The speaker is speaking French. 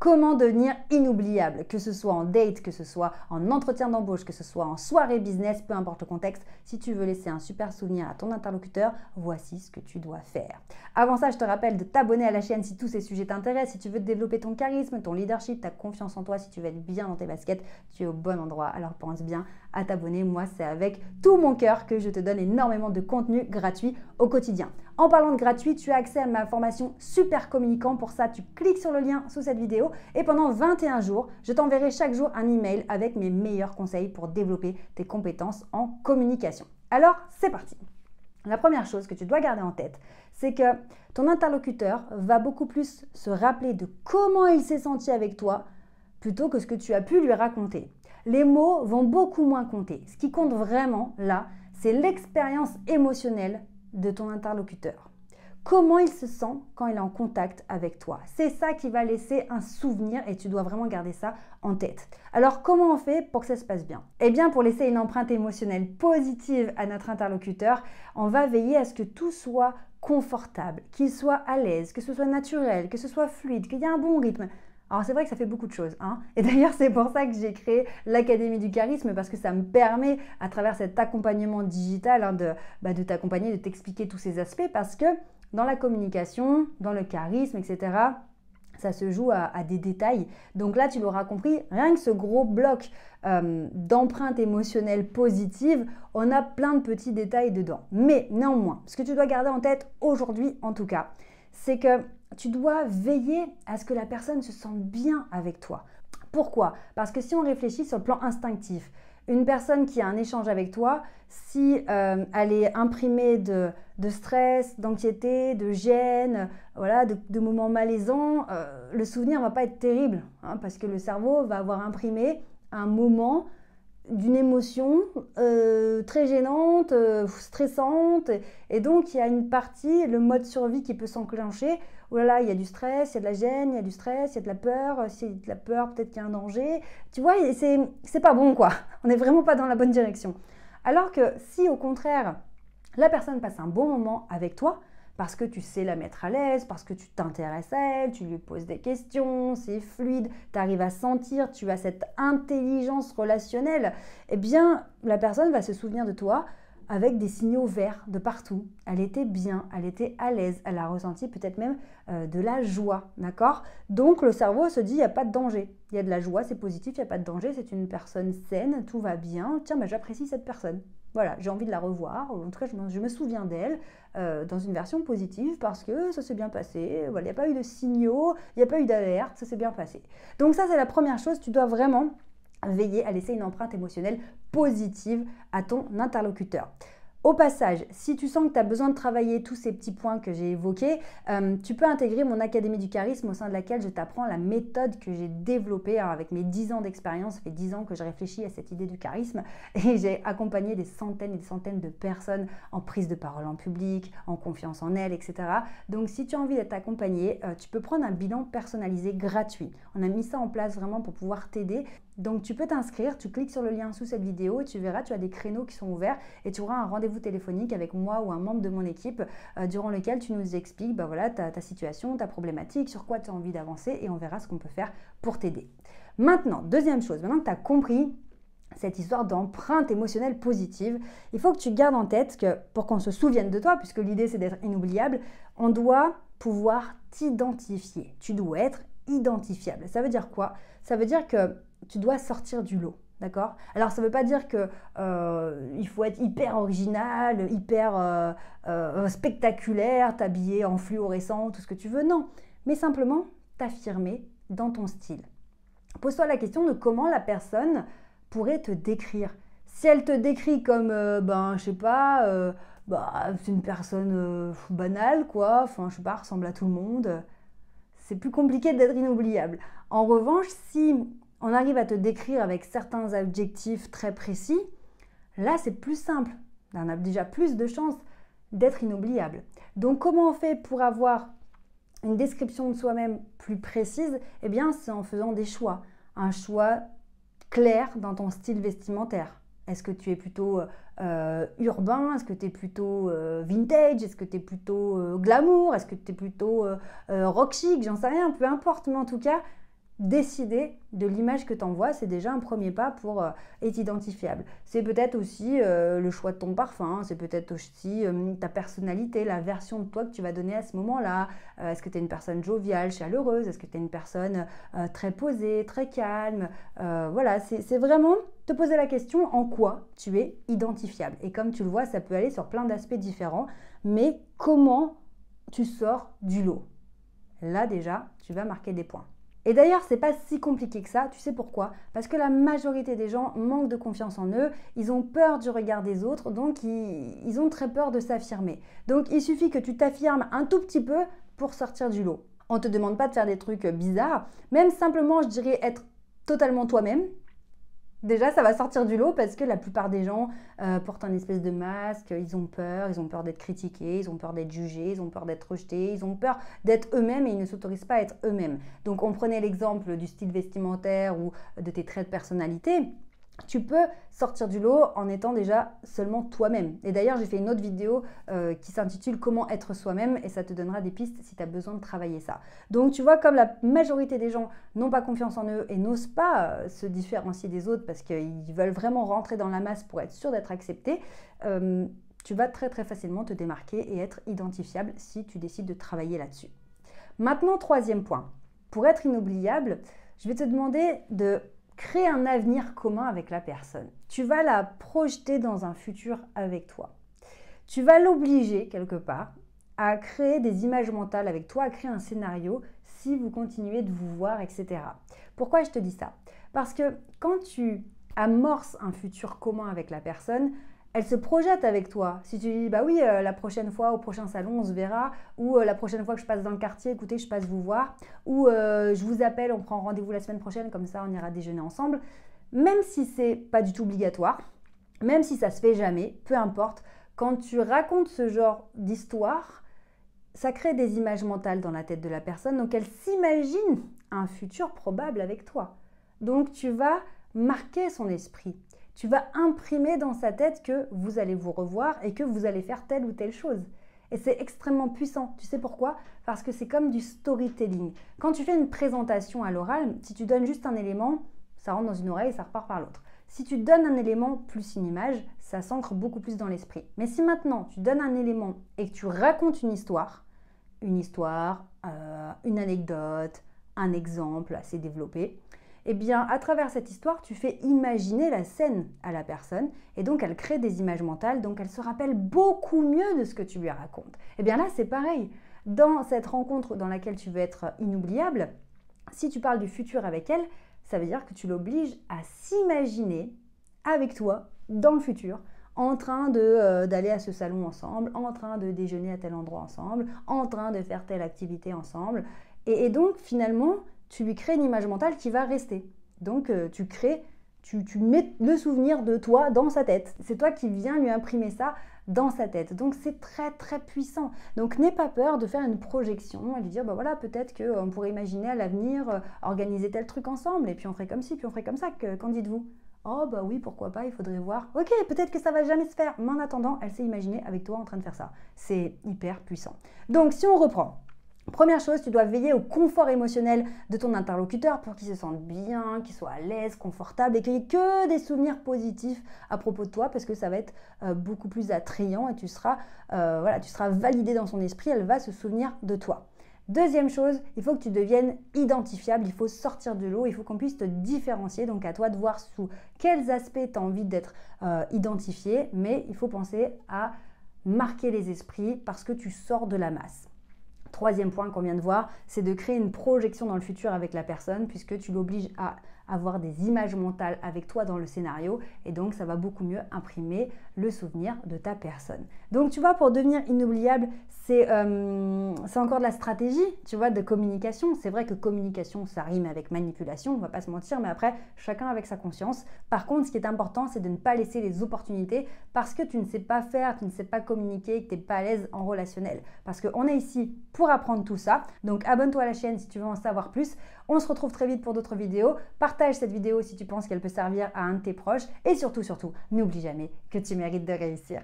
Comment devenir inoubliable, que ce soit en date, que ce soit en entretien d'embauche, que ce soit en soirée business, peu importe le contexte. Si tu veux laisser un super souvenir à ton interlocuteur, voici ce que tu dois faire. Avant ça, je te rappelle de t'abonner à la chaîne si tous ces sujets t'intéressent. Si tu veux développer ton charisme, ton leadership, ta confiance en toi, si tu veux être bien dans tes baskets, tu es au bon endroit. Alors pense bien à t'abonner. Moi, c'est avec tout mon cœur que je te donne énormément de contenu gratuit au quotidien. En parlant de gratuit, tu as accès à ma formation Super Communicant. Pour ça, tu cliques sur le lien sous cette vidéo et pendant 21 jours, je t'enverrai chaque jour un email avec mes meilleurs conseils pour développer tes compétences en communication. Alors, c'est parti. La première chose que tu dois garder en tête, c'est que ton interlocuteur va beaucoup plus se rappeler de comment il s'est senti avec toi plutôt que ce que tu as pu lui raconter. Les mots vont beaucoup moins compter. Ce qui compte vraiment, là, c'est l'expérience émotionnelle de ton interlocuteur. Comment il se sent quand il est en contact avec toi. C'est ça qui va laisser un souvenir et tu dois vraiment garder ça en tête. Alors, comment on fait pour que ça se passe bien? Eh bien, pour laisser une empreinte émotionnelle positive à notre interlocuteur, on va veiller à ce que tout soit confortable, qu'il soit à l'aise, que ce soit naturel, que ce soit fluide, qu'il y ait un bon rythme. Alors c'est vrai que ça fait beaucoup de choses, hein. Et d'ailleurs c'est pour ça que j'ai créé l'Académie du charisme, parce que ça me permet à travers cet accompagnement digital de t'accompagner, de t'expliquer tous ces aspects, parce que dans la communication, dans le charisme, etc., ça se joue à des détails. Donc là, tu l'auras compris, rien que ce gros bloc d'empreinte émotionnelle positive, on a plein de petits détails dedans. Mais néanmoins, ce que tu dois garder en tête aujourd'hui en tout cas, c'est que tu dois veiller à ce que la personne se sente bien avec toi. Pourquoi? Parce que si on réfléchit sur le plan instinctif, une personne qui a un échange avec toi, si elle est imprimée de stress, d'anxiété, de gêne, voilà, de moments malaisants, le souvenir ne va pas être terrible, hein, parce que le cerveau va avoir imprimé un moment d'une émotion très gênante, stressante, et donc il y a une partie, le mode survie qui peut s'enclencher. Oh là là, il y a du stress, il y a de la gêne, il y a du stress, il y a de la peur. S'il y a de la peur, peut-être qu'il y a un danger. Tu vois, c'est pas bon, quoi. On n'est vraiment pas dans la bonne direction. Alors que si au contraire, la personne passe un bon moment avec toi, parce que tu sais la mettre à l'aise, parce que tu t'intéresses à elle, tu lui poses des questions, c'est fluide, tu arrives à sentir, tu as cette intelligence relationnelle, eh bien, la personne va se souvenir de toi avec des signaux verts de partout. Elle était bien, elle était à l'aise, elle a ressenti peut-être même de la joie, d'accord? Donc le cerveau se dit, il n'y a pas de danger, il y a de la joie, c'est positif, il n'y a pas de danger, c'est une personne saine, tout va bien, tiens, j'apprécie cette personne. Voilà, j'ai envie de la revoir, en tout cas je me souviens d'elle dans une version positive parce que ça s'est bien passé, voilà, il n'y a pas eu de signaux, il n'y a pas eu d'alerte, ça s'est bien passé. Donc ça c'est la première chose, tu dois vraiment veiller à laisser une empreinte émotionnelle positive à ton interlocuteur. Au passage, si tu sens que tu as besoin de travailler tous ces petits points que j'ai évoqués, tu peux intégrer mon Académie du charisme au sein de laquelle je t'apprends la méthode que j'ai développée avec mes 10 ans d'expérience. Ça fait 10 ans que je réfléchis à cette idée du charisme et j'ai accompagné des centaines et des centaines de personnes en prise de parole en public, en confiance en elles, etc. Donc si tu as envie d'être accompagné, tu peux prendre un bilan personnalisé gratuit. On a mis ça en place vraiment pour pouvoir t'aider. Donc tu peux t'inscrire, tu cliques sur le lien sous cette vidéo et tu verras, tu as des créneaux qui sont ouverts et tu auras un rendez-vous téléphonique avec moi ou un membre de mon équipe durant lequel tu nous expliques voilà, ta situation, ta problématique, sur quoi tu as envie d'avancer et on verra ce qu'on peut faire pour t'aider. Maintenant, deuxième chose, maintenant que tu as compris cette histoire d'empreinte émotionnelle positive, il faut que tu gardes en tête que pour qu'on se souvienne de toi, puisque l'idée c'est d'être inoubliable, on doit pouvoir t'identifier. Tu dois être identifiable. Ça veut dire quoi? Ça veut dire que tu dois sortir du lot, d'accord? Alors ça ne veut pas dire que il faut être hyper original, hyper spectaculaire, t'habiller en fluorescent, tout ce que tu veux, non. Mais simplement t'affirmer dans ton style. Pose-toi la question de comment la personne pourrait te décrire. Si elle te décrit comme, je sais pas, c'est une personne banale, quoi, enfin, je sais pas, ressemble à tout le monde, c'est plus compliqué d'être inoubliable. En revanche, si on arrive à te décrire avec certains adjectifs très précis, là c'est plus simple, on a déjà plus de chances d'être inoubliable. Donc comment on fait pour avoir une description de soi-même plus précise? Eh bien c'est en faisant des choix, un choix clair dans ton style vestimentaire. Est-ce que tu es plutôt urbain? Est-ce que tu es plutôt vintage? Est-ce que tu es plutôt glamour? Est-ce que tu es plutôt rock chic? J'en sais rien, peu importe, mais en tout cas, décider de l'image que tu envoies, c'est déjà un premier pas pour être identifiable. C'est peut-être aussi le choix de ton parfum, c'est peut-être aussi ta personnalité, la version de toi que tu vas donner à ce moment-là. Est-ce que tu es une personne joviale, chaleureuse? Est-ce que tu es une personne très posée, très calme? Voilà, c'est vraiment te poser la question en quoi tu es identifiable. Et comme tu le vois, ça peut aller sur plein d'aspects différents, mais comment tu sors du lot? Là déjà, tu vas marquer des points. Et d'ailleurs, c'est pas si compliqué que ça, tu sais pourquoi? Parce que la majorité des gens manquent de confiance en eux, ils ont peur du regard des autres, donc ils ont très peur de s'affirmer. Donc il suffit que tu t'affirmes un tout petit peu pour sortir du lot. On ne te demande pas de faire des trucs bizarres, même simplement, je dirais, être totalement toi-même. Déjà, ça va sortir du lot parce que la plupart des gens portent un espèce de masque, ils ont peur d'être critiqués, ils ont peur d'être jugés, ils ont peur d'être rejetés, ils ont peur d'être eux-mêmes et ils ne s'autorisent pas à être eux-mêmes. Donc, on prenait l'exemple du style vestimentaire ou de tes traits de personnalité. Tu peux sortir du lot en étant déjà seulement toi-même. Et d'ailleurs, j'ai fait une autre vidéo qui s'intitule « Comment être soi-même » et ça te donnera des pistes si tu as besoin de travailler ça. Donc, tu vois, comme la majorité des gens n'ont pas confiance en eux et n'osent pas se différencier des autres parce qu'ils veulent vraiment rentrer dans la masse pour être sûr d'être acceptés, tu vas très très facilement te démarquer et être identifiable si tu décides de travailler là-dessus. Maintenant, troisième point. Pour être inoubliable, je vais te demander de créer un avenir commun avec la personne. Tu vas la projeter dans un futur avec toi. Tu vas l'obliger quelque part à créer des images mentales avec toi, à créer un scénario si vous continuez de vous voir, etc. Pourquoi je te dis ça? Parce que quand tu amorces un futur commun avec la personne, elle se projette avec toi. Si tu dis, bah oui, la prochaine fois, au prochain salon, on se verra, ou la prochaine fois que je passe dans le quartier, écoutez, je passe vous voir, ou je vous appelle, on prend rendez-vous la semaine prochaine, comme ça on ira déjeuner ensemble. Même si c'est pas du tout obligatoire, même si ça se fait jamais, peu importe, quand tu racontes ce genre d'histoire, ça crée des images mentales dans la tête de la personne, donc elle s'imagine un futur probable avec toi. Donc tu vas marquer son esprit. Tu vas imprimer dans sa tête que vous allez vous revoir et que vous allez faire telle ou telle chose. Et c'est extrêmement puissant. Tu sais pourquoi? Parce que c'est comme du storytelling. Quand tu fais une présentation à l'oral, si tu donnes juste un élément, ça rentre dans une oreille et ça repart par l'autre. Si tu donnes un élément plus une image, ça s'ancre beaucoup plus dans l'esprit. Mais si maintenant tu donnes un élément et que tu racontes une histoire, une anecdote, un exemple assez développé, eh bien, à travers cette histoire, tu fais imaginer la scène à la personne et donc elle crée des images mentales, donc elle se rappelle beaucoup mieux de ce que tu lui racontes. Eh bien là, c'est pareil. Dans cette rencontre dans laquelle tu veux être inoubliable, si tu parles du futur avec elle, ça veut dire que tu l'obliges à s'imaginer avec toi dans le futur, en train d'aller à ce salon ensemble, en train de déjeuner à tel endroit ensemble, en train de faire telle activité ensemble. Et donc, finalement, tu lui crées une image mentale qui va rester. Donc, tu mets le souvenir de toi dans sa tête. C'est toi qui viens lui imprimer ça dans sa tête. Donc, c'est très, très puissant. Donc, n'aie pas peur de faire une projection et lui dire, bah voilà, peut-être qu'on pourrait imaginer à l'avenir organiser tel truc ensemble, et puis on ferait comme ci, puis on ferait comme ça. Qu'en dites-vous? Oh, bah oui, pourquoi pas, il faudrait voir. Ok, peut-être que ça va jamais se faire, mais en attendant, elle s'est imaginée avec toi en train de faire ça. C'est hyper puissant. Donc, si on reprend, première chose, tu dois veiller au confort émotionnel de ton interlocuteur pour qu'il se sente bien, qu'il soit à l'aise, confortable et qu'il n'y ait que des souvenirs positifs à propos de toi parce que ça va être beaucoup plus attrayant et tu seras validé dans son esprit, elle va se souvenir de toi. Deuxième chose, il faut que tu deviennes identifiable, il faut sortir de l'eau, il faut qu'on puisse te différencier. Donc à toi de voir sous quels aspects tu as envie d'être identifié, mais il faut penser à marquer les esprits parce que tu sors de la masse. Troisième point qu'on vient de voir, c'est de créer une projection dans le futur avec la personne puisque tu l'obliges à avoir des images mentales avec toi dans le scénario et donc ça va beaucoup mieux imprimer le souvenir de ta personne. Donc tu vois, pour devenir inoubliable, c'est encore de la stratégie, tu vois, de communication. C'est vrai que communication, ça rime avec manipulation, on va pas se mentir, mais après, chacun avec sa conscience. Par contre, ce qui est important, c'est de ne pas laisser les opportunités parce que tu ne sais pas faire, tu ne sais pas communiquer, que tu n'es pas à l'aise en relationnel. Parce qu'on est ici pour apprendre tout ça. Donc abonne-toi à la chaîne si tu veux en savoir plus. On se retrouve très vite pour d'autres vidéos. Partage cette vidéo si tu penses qu'elle peut servir à un de tes proches. Et surtout, n'oublie jamais que tu mérites de réussir.